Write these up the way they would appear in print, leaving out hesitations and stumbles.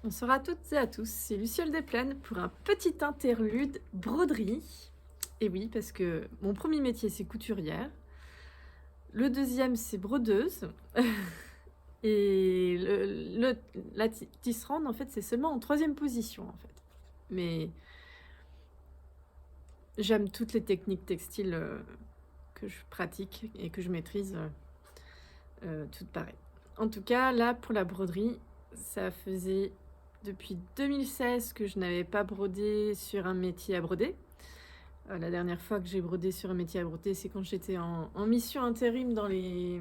Bonsoir à toutes et à tous, c'est Luciole Desplaines pour un petit interlude broderie. Et oui, parce que mon premier métier c'est couturière, le deuxième c'est brodeuse, et la tisserande en fait c'est seulement en troisième position en fait. Mais j'aime toutes les techniques textiles que je pratique et que je maîtrise, toutes pareilles. En tout cas, là pour la broderie, ça faisait depuis 2016 que je n'avais pas brodé sur un métier à broder. La dernière fois que j'ai brodé sur un métier à broder, c'est quand j'étais en mission intérim dans les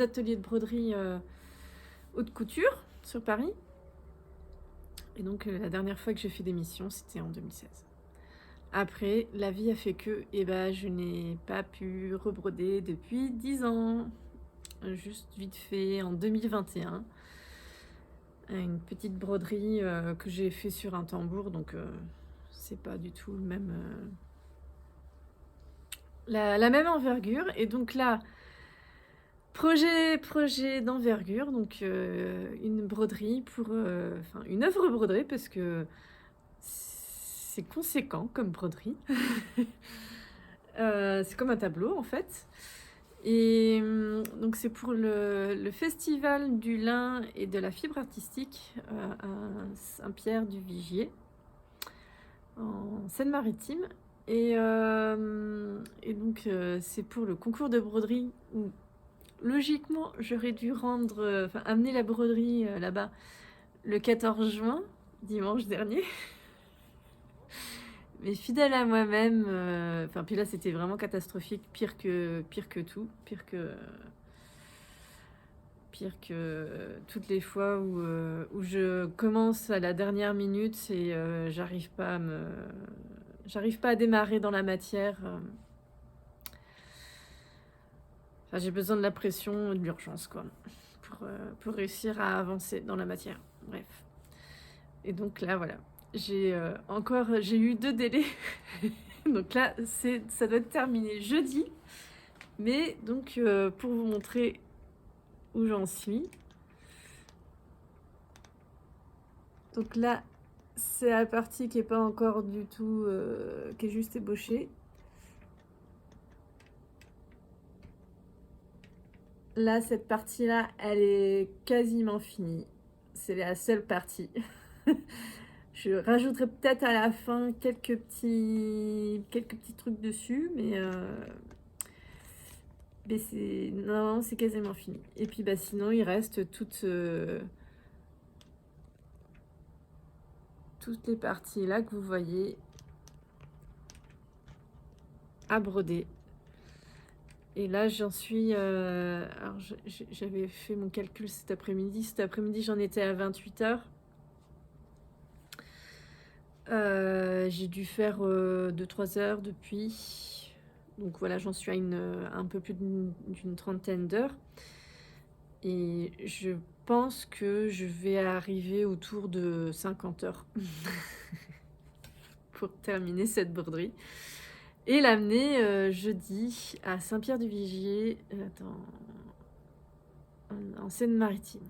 ateliers de broderie haute couture sur Paris. Et donc la dernière fois que j'ai fait des missions, c'était en 2016. Après, la vie a fait que je n'ai pas pu rebroder depuis 10 ans. Juste vite fait en 2021. Une petite broderie que j'ai fait sur un tambour, donc c'est pas du tout le même, la même envergure. Et donc là, projet d'envergure, donc une broderie pour, enfin une œuvre brodée parce que c'est conséquent comme broderie. C'est comme un tableau en fait. Et donc c'est pour le festival du lin et de la fibre artistique à Saint-Pierre-du-Vigier, en Seine-Maritime. Et donc c'est pour le concours de broderie où logiquement j'aurais dû amener la broderie là-bas le 14 juin, dimanche dernier. Mais fidèle à moi-même, puis là c'était vraiment catastrophique, pire que tout, pire que toutes les fois où je commence à la dernière minute et j'arrive pas à démarrer dans la matière. Enfin, j'ai besoin de la pression et de l'urgence, quoi, pour réussir à avancer dans la matière. Bref. Et donc là, voilà. J'ai eu 2 délais. Donc là, ça doit être terminé jeudi. Mais donc, pour vous montrer où j'en suis. Donc là, c'est la partie qui est pas encore du tout, qui est juste ébauchée. Là, cette partie-là, elle est quasiment finie. C'est la seule partie. Je rajouterai peut-être à la fin quelques petits trucs dessus, mais non, c'est quasiment fini. Et puis sinon, il reste toutes les parties là que vous voyez à broder. Et là, j'en suis... alors, j'avais fait mon calcul cet après-midi. Cet après-midi, j'en étais à 28 heures. J'ai dû faire 2-3 heures depuis. Donc voilà, j'en suis à un peu plus d'une trentaine d'heures. Et je pense que je vais arriver autour de 50 heures pour terminer cette broderie. Et l'amener jeudi à Saint-Pierre-du-Vigier, en Seine-Maritime.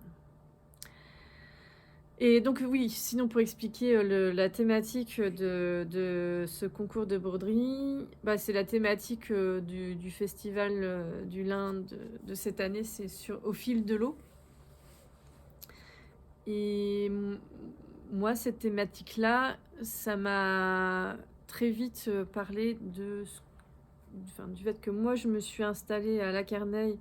Et donc oui, sinon pour expliquer la thématique de ce concours de broderie, c'est la thématique du festival du lin de cette année, c'est au fil de l'eau. Et moi, cette thématique-là, ça m'a très vite parlé du fait que moi, je me suis installée à Lacarneille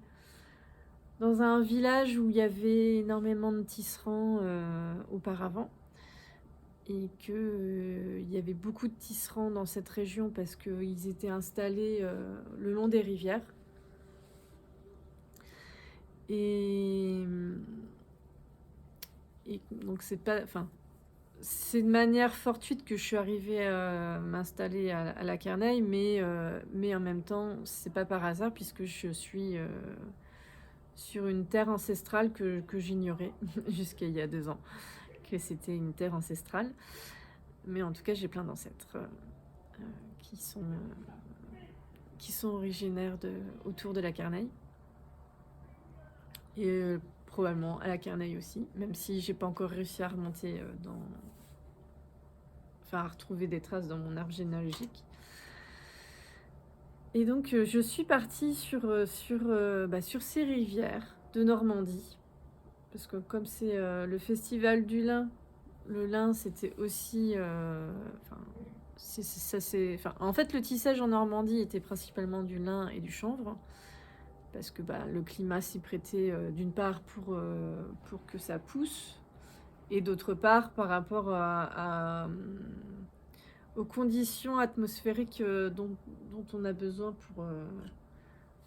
dans un village où il y avait énormément de tisserands auparavant. Et qu'il y avait beaucoup de tisserands dans cette région parce qu'ils étaient installés le long des rivières. Et donc c'est de manière fortuite que je suis arrivée à m'installer à Lacarneille, mais en même temps, c'est pas par hasard puisque je suis sur une terre ancestrale que j'ignorais jusqu'à il y a 2 ans, que c'était une terre ancestrale. Mais en tout cas, j'ai plein d'ancêtres qui sont originaires autour de Lacarneille. Et probablement à la Carneille aussi, même si j'ai pas encore réussi à remonter à retrouver des traces dans mon arbre généalogique. Et donc je suis partie sur ces rivières de Normandie, parce que comme c'est le festival du lin, le lin c'était aussi, en fait le tissage en Normandie était principalement du lin et du chanvre, parce que le climat s'y prêtait d'une part pour que ça pousse, et d'autre part par rapport aux conditions atmosphériques dont on a besoin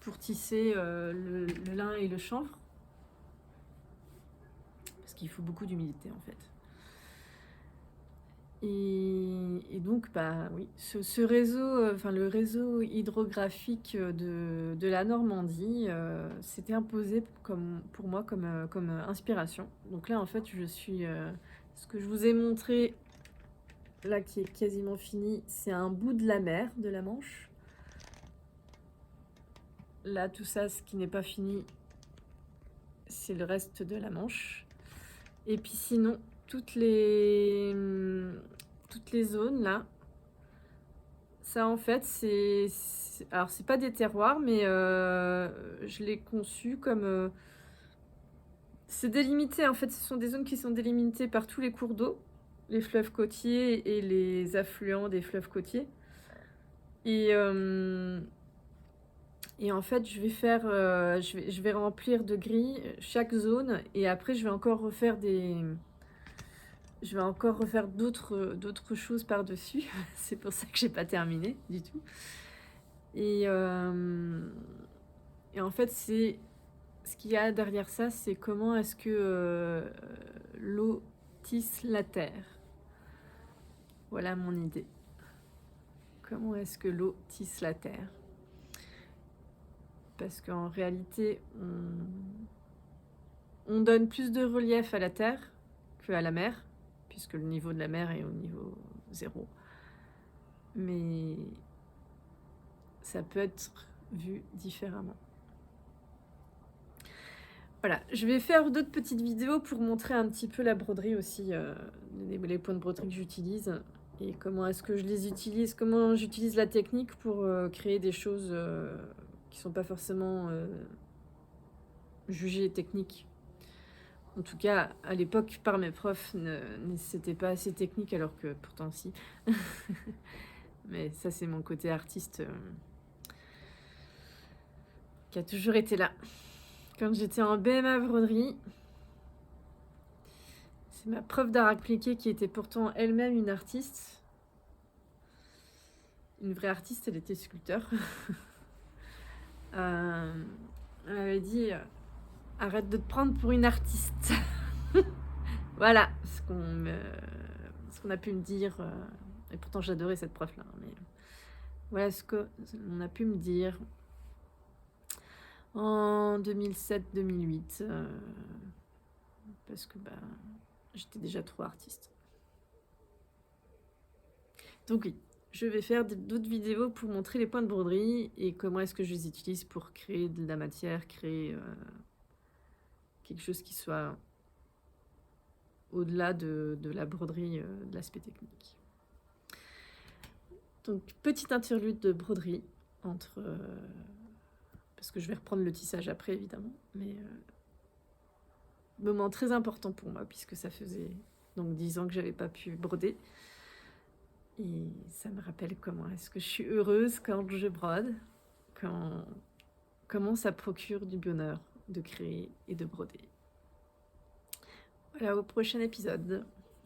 pour tisser le lin et le chanvre, parce qu'il faut beaucoup d'humidité en fait. Et donc, oui, ce réseau, le réseau hydrographique de la Normandie s'était imposé pour moi comme inspiration. Donc là, en fait, je suis... ce que je vous ai montré, là, qui est quasiment fini, c'est un bout de la mer, de la Manche. Là, tout ça, ce qui n'est pas fini, c'est le reste de la Manche. Et puis sinon, toutes les zones là, ça en fait alors c'est pas des terroirs, mais je l'ai conçu comme c'est délimité en fait. Ce sont des zones qui sont délimitées par tous les cours d'eau, les fleuves côtiers et les affluents des fleuves côtiers. Et en fait je vais faire je vais remplir de gris chaque zone, et après je vais encore refaire d'autres choses par-dessus. C'est pour ça que j'ai pas terminé du tout. Et en fait, c'est ce qu'il y a derrière ça, c'est comment est-ce que l'eau tisse la terre. Voilà mon idée. Comment est-ce que l'eau tisse la terre? Parce qu'en réalité, on donne plus de relief à la terre qu'à la mer, puisque le niveau de la mer est au niveau 0. Mais ça peut être vu différemment. Voilà, je vais faire d'autres petites vidéos pour montrer un petit peu la broderie aussi, les points de broderie que j'utilise, et comment est-ce que je les utilise, comment j'utilise la technique pour créer des choses qui sont pas forcément jugées techniques. En tout cas, à l'époque, par mes profs, c'était pas assez technique, alors que pourtant si. Mais ça, c'est mon côté artiste qui a toujours été là. Quand j'étais en BMA broderie, c'est ma prof d'art appliqué, qui était pourtant elle-même une artiste. Une vraie artiste, elle était sculpteur. Elle avait dit arrête de te prendre pour une artiste. Voilà ce qu'on a pu me dire. Et pourtant, j'adorais cette prof-là. Mais voilà ce qu'on a pu me dire en 2007-2008. Parce que j'étais déjà trop artiste. Donc oui, je vais faire d'autres vidéos pour montrer les points de broderie et comment est-ce que je les utilise pour créer de la matière, créer quelque chose qui soit au-delà de la broderie, de l'aspect technique. Donc, petite interlude de broderie entre... parce que je vais reprendre le tissage après, évidemment, mais moment très important pour moi, puisque ça faisait donc 10 ans que j'avais pas pu broder. Et ça me rappelle comment est-ce que je suis heureuse quand je brode, comment ça procure du bonheur de créer et de broder. Voilà, au prochain épisode.